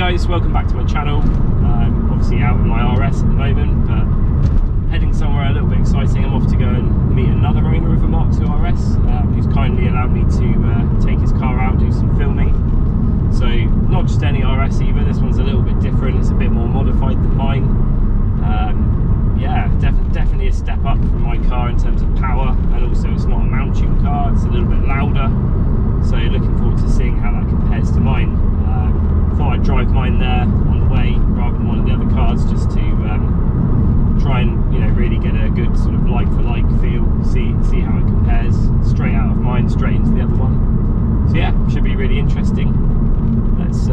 guys, welcome back to my channel. I'm obviously out with my RS at the moment, but heading somewhere a little bit exciting. I'm off to go and meet another owner of a Mark II RS who's kindly allowed me to take his car out and do some filming. So not just any RS either, this one's a little bit different, it's a bit more modified than mine. Yeah, definitely a step up from my car in terms of power, and also it's not a Mountune car, it's a little bit louder. So looking forward to seeing how that compares to mine. Thought I'd drive mine there on the way rather than one of the other cars, just to try and really get a good sort of like for like feel, see how it compares straight out of mine straight into the other one. So yeah, should be really interesting. Let's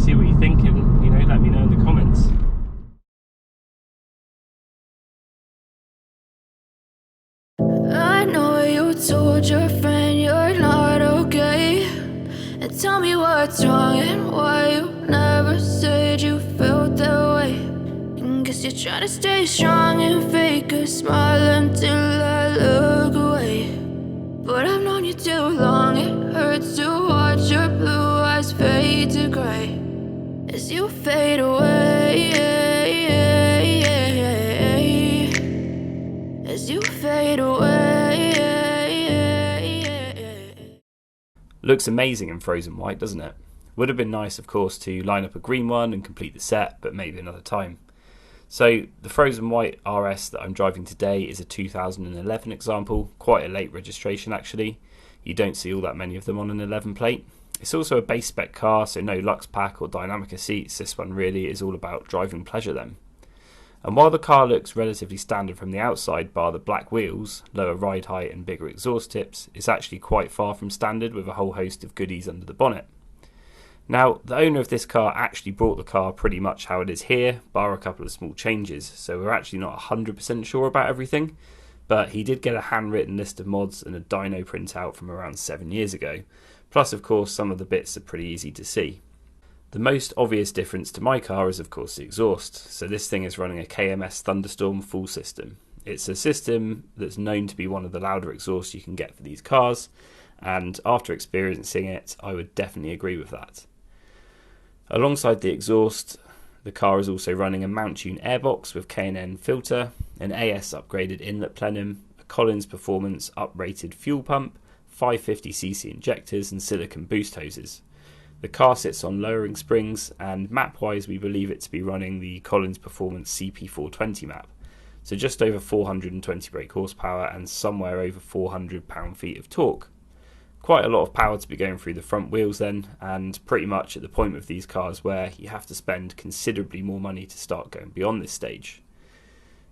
see what you think, and let me know in the comments. I know you told your friend you're not okay, and tell me what's wrong and why you never said you felt that way. And guess you're trying to stay strong and fake a smile until I look away. But I've known you too long, it hurts to watch your blue eyes fade to grey as you fade away, as you fade away. Looks amazing in frozen white, doesn't it? Would have been nice, of course, to line up a green one and complete the set, but maybe another time. So the frozen white RS that I'm driving today is a 2011 example, quite a late registration actually. You don't see all that many of them on an 11 plate. It's also a base spec car, so no Lux Pack or Dynamica seats. This one really is all about driving pleasure then. And while the car looks relatively standard from the outside, bar the black wheels, lower ride height and bigger exhaust tips, it's actually quite far from standard with a whole host of goodies under the bonnet. Now, the owner of this car actually brought the car pretty much how it is here, bar a couple of small changes, so we're actually not 100% sure about everything, but he did get a handwritten list of mods and a dyno printout from around 7 years ago, plus of course some of the bits are pretty easy to see. The most obvious difference to my car is of course the exhaust. So this thing is running a KMS Thunderstorm full system. It's a system that's known to be one of the louder exhausts you can get for these cars, and after experiencing it I would definitely agree with that. Alongside the exhaust, the car is also running a Mountune Airbox with K&N filter, an AS upgraded Inlet Plenum, a Collins Performance uprated fuel pump, 550cc injectors and Silicone boost hoses. The car sits on lowering springs, and map-wise we believe it to be running the Collins Performance CP420 map, so just over 420 brake horsepower and somewhere over 400 pound-feet of torque. Quite a lot of power to be going through the front wheels then, and pretty much at the point with these cars where you have to spend considerably more money to start going beyond this stage.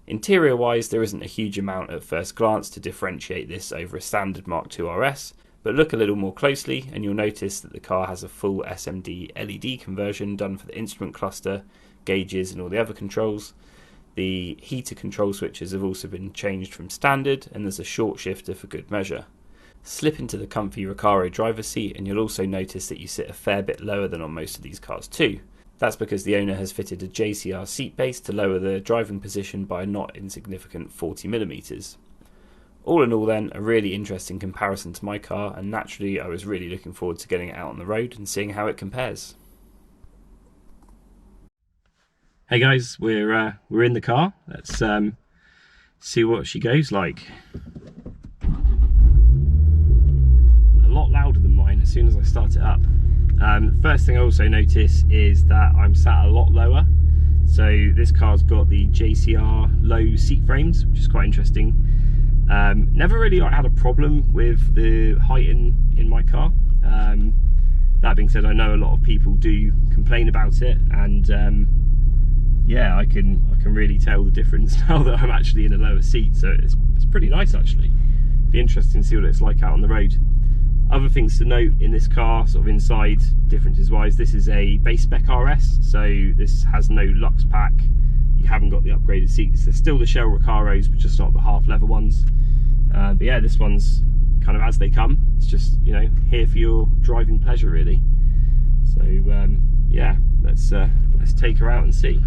Interior-wise there isn't a huge amount at first glance to differentiate this over a standard Mark II RS, but look a little more closely and you'll notice that the car has a full SMD LED conversion done for the instrument cluster, gauges and all the other controls. The heater control switches have also been changed from standard, and there's a short shifter for good measure. Slip into the comfy Recaro driver's seat and you'll also notice that you sit a fair bit lower than on most of these cars too. That's because the owner has fitted a JCR seat base to lower the driving position by a not insignificant 40mm. All in all then, a really interesting comparison to my car, and naturally I was really looking forward to getting it out on the road and seeing how it compares. Hey guys, we're in the car. Let's see what she goes like. A lot louder than mine as soon as I start it up. First thing I also notice is that I'm sat a lot lower. So this car's got the JCR low seat frames, which is quite interesting. Never really had a problem with the height in my car. That being said, I know a lot of people do complain about it, and yeah, I can really tell the difference now that I'm actually in a lower seat. So it's pretty nice actually. Be interesting to see what it's like out on the road. Other things to note in this car, sort of inside differences wise, this is a base spec RS, so this has no Lux Pack. You haven't got the upgraded seats. They're still the Shell Recaros, but just not the half leather ones. But yeah, this one's kind of as they come. It's just, here for your driving pleasure really. So yeah, let's take her out and see.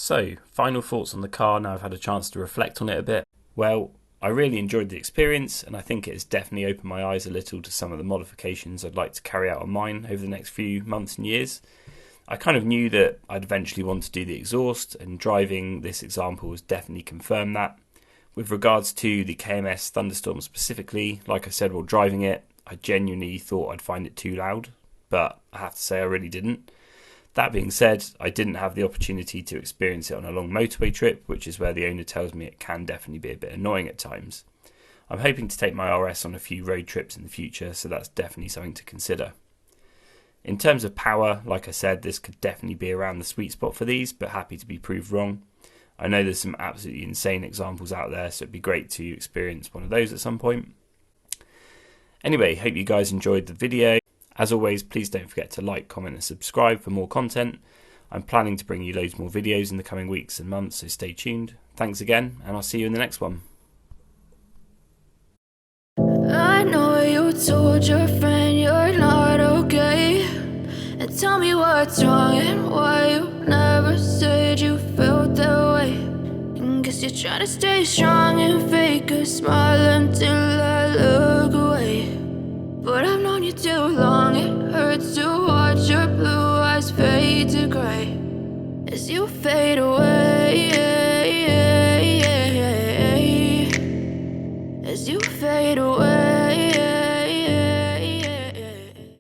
So, final thoughts on the car now I've had a chance to reflect on it a bit. Well, I really enjoyed the experience, and I think it has definitely opened my eyes a little to some of the modifications I'd like to carry out on mine over the next few months and years. I kind of knew that I'd eventually want to do the exhaust, and driving this example has definitely confirmed that. With regards to the KMS Thunderstorm specifically, like I said while driving it, I genuinely thought I'd find it too loud, but I have to say I really didn't. That being said, I didn't have the opportunity to experience it on a long motorway trip, which is where the owner tells me it can definitely be a bit annoying at times. I'm hoping to take my RS on a few road trips in the future, so that's definitely something to consider. In terms of power, like I said, this could definitely be around the sweet spot for these, but happy to be proved wrong. I know there's some absolutely insane examples out there, so it'd be great to experience one of those at some point. Anyway, hope you guys enjoyed the video. As always, please don't forget to like, comment and subscribe for more content. I'm planning to bring you loads more videos in the coming weeks and months, so stay tuned. Thanks again, and I'll see you in the next one. I know you told your friend you're not okay, and tell me what's wrong and why you never said you felt that way. And guess you're trying to stay strong and fake a smile until I look away. But I've known you too long, it hurts to watch your blue eyes fade to grey as you fade away.